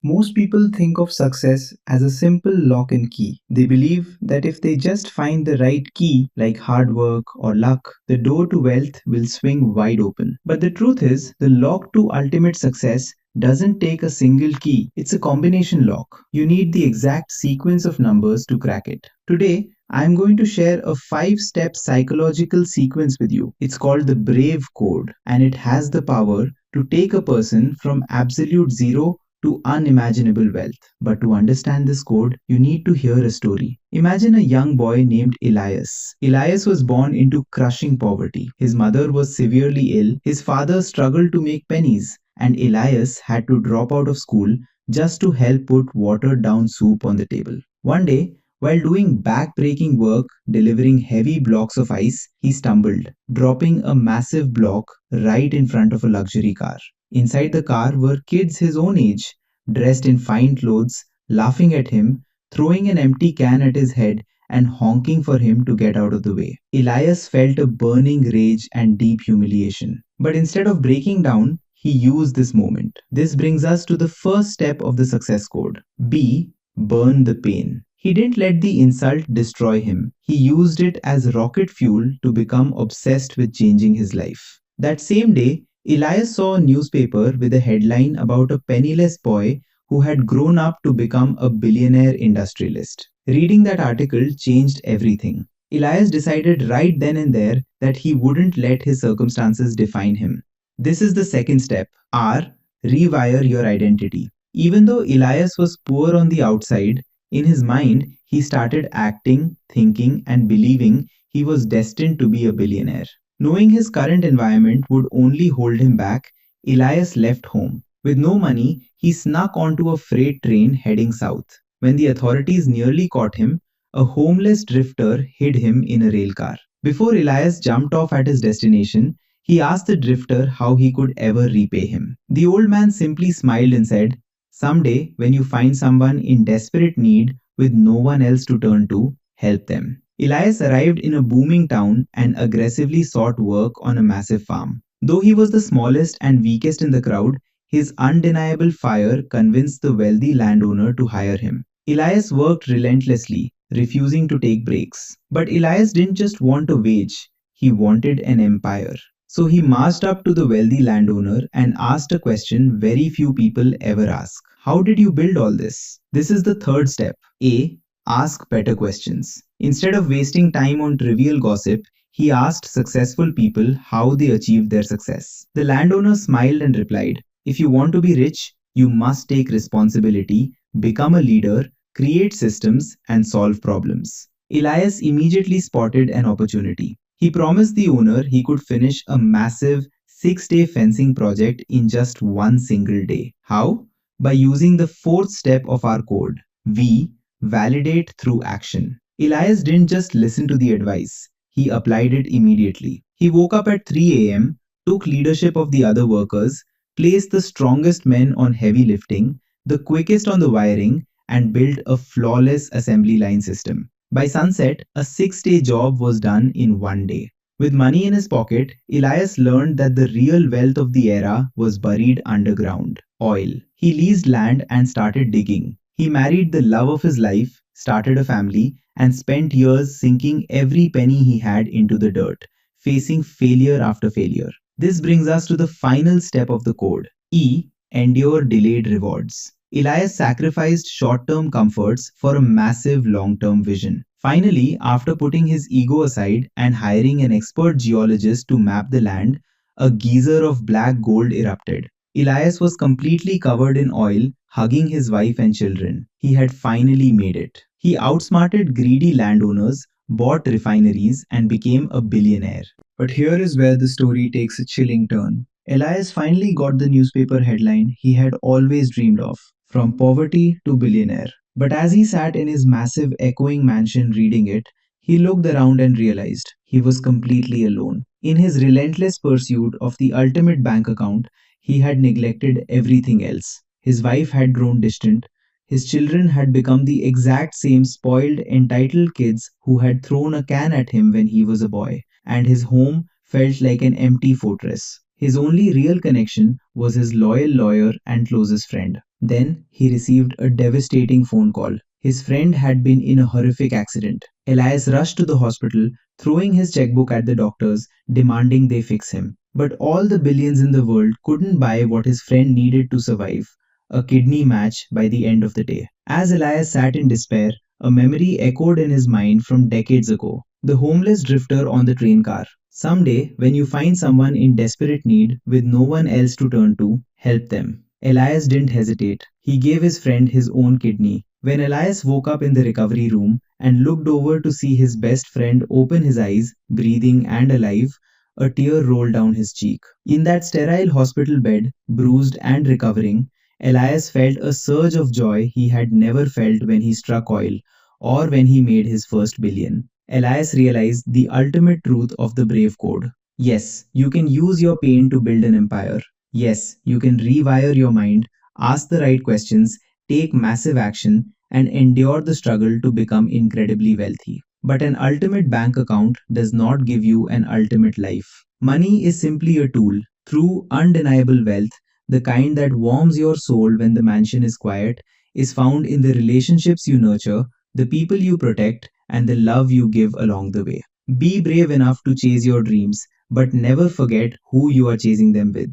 Most people think of success as a simple lock and key. They believe that if they just find the right key, like hard work or luck, the door to wealth will swing wide open. But the truth is, the lock to ultimate success doesn't take a single key, it's a combination lock. You need the exact sequence of numbers to crack it. Today, I'm going to share a 5 step psychological sequence with you. It's called the B.R.A.V.E code, and it has the power to take a person from absolute zero to unimaginable wealth. But to understand this code, you need to hear a story. Imagine a young boy named Elias. Elias was born into crushing poverty. His mother was severely ill, his father struggled to make pennies, and Elias had to drop out of school just to help put watered down soup on the table. One day, while doing back-breaking work delivering heavy blocks of ice, he stumbled, dropping a massive block right in front of a luxury car. Inside the car were kids his own age, dressed in fine clothes, laughing at him, throwing an empty can at his head, and honking for him to get out of the way. Elias felt a burning rage and deep humiliation. But instead of breaking down, he used this moment. This brings us to the first step of the success code. B. Burn the pain. He didn't let the insult destroy him. He used it as rocket fuel to become obsessed with changing his life. That same day, Elias saw a newspaper with a headline about a penniless boy who had grown up to become a billionaire industrialist. Reading that article changed everything. Elias decided right then and there that he wouldn't let his circumstances define him. This is the second step. R. Rewire your identity. Even though Elias was poor on the outside, in his mind he started acting, thinking, and believing he was destined to be a billionaire. Knowing his current environment would only hold him back, Elias left home. With no money, he snuck onto a freight train heading south. When the authorities nearly caught him, a homeless drifter hid him in a rail car. Before Elias jumped off at his destination, he asked the drifter how he could ever repay him. The old man simply smiled and said, "Someday, when you find someone in desperate need with no one else to turn to, help them." Elias arrived in a booming town and aggressively sought work on a massive farm. Though he was the smallest and weakest in the crowd, his undeniable fire convinced the wealthy landowner to hire him. Elias worked relentlessly, refusing to take breaks. But Elias didn't just want a wage, he wanted an empire. So he marched up to the wealthy landowner and asked a question very few people ever ask. How did you build all this? This is the third step. A. Ask better questions. Instead of wasting time on trivial gossip, he asked successful people how they achieved their success. The landowner smiled and replied, "If you want to be rich, you must take responsibility, become a leader, create systems, and solve problems." Elias immediately spotted an opportunity. He promised the owner he could finish a massive 6-day fencing project in just one single day. How? By using the fourth step of our code. V. Validate through action. Elias didn't just listen to the advice, he applied it immediately. He woke up at 3 a.m., took leadership of the other workers, placed the strongest men on heavy lifting, the quickest on the wiring, and built a flawless assembly line system. By sunset, a 6-day job was done in one day. With money in his pocket, Elias learned that the real wealth of the era was buried underground: oil. He leased land and started digging. He married the love of his life, started a family, and spent years sinking every penny he had into the dirt, facing failure after failure. This brings us to the final step of the code. E. Endure delayed rewards. Elias sacrificed short-term comforts for a massive long-term vision. Finally, after putting his ego aside and hiring an expert geologist to map the land, a geyser of black gold erupted. Elias was completely covered in oil, hugging his wife and children. He had finally made it. He outsmarted greedy landowners, bought refineries, and became a billionaire. But here is where the story takes a chilling turn. Elias finally got the newspaper headline he had always dreamed of: from poverty to billionaire. But as he sat in his massive echoing mansion reading it, he looked around and realized he was completely alone. In his relentless pursuit of the ultimate bank account, he had neglected everything else. His wife had grown distant. His children had become the exact same spoiled, entitled kids who had thrown a can at him when he was a boy, and his home felt like an empty fortress. His only real connection was his loyal lawyer and closest friend. Then he received a devastating phone call. His friend had been in a horrific accident. Elias rushed to the hospital, throwing his checkbook at the doctors, demanding they fix him. But all the billions in the world couldn't buy what his friend needed to survive: a kidney match by the end of the day. As Elias sat in despair, a memory echoed in his mind from decades ago: the homeless drifter on the train car. Someday, when you find someone in desperate need with no one else to turn to, help them. Elias didn't hesitate. He gave his friend his own kidney. When Elias woke up in the recovery room and looked over to see his best friend open his eyes, breathing and alive, a tear rolled down his cheek. In that sterile hospital bed, bruised and recovering, Elias felt a surge of joy he had never felt when he struck oil or when he made his first billion. Elias realized the ultimate truth of the Brave Code. Yes, you can use your pain to build an empire. Yes, you can rewire your mind, ask the right questions, take massive action, and endure the struggle to become incredibly wealthy. But an ultimate bank account does not give you an ultimate life. Money is simply a tool. True, undeniable wealth, the kind that warms your soul when the mansion is quiet, is found in the relationships you nurture, the people you protect, and the love you give along the way. Be brave enough to chase your dreams, but never forget who you are chasing them with.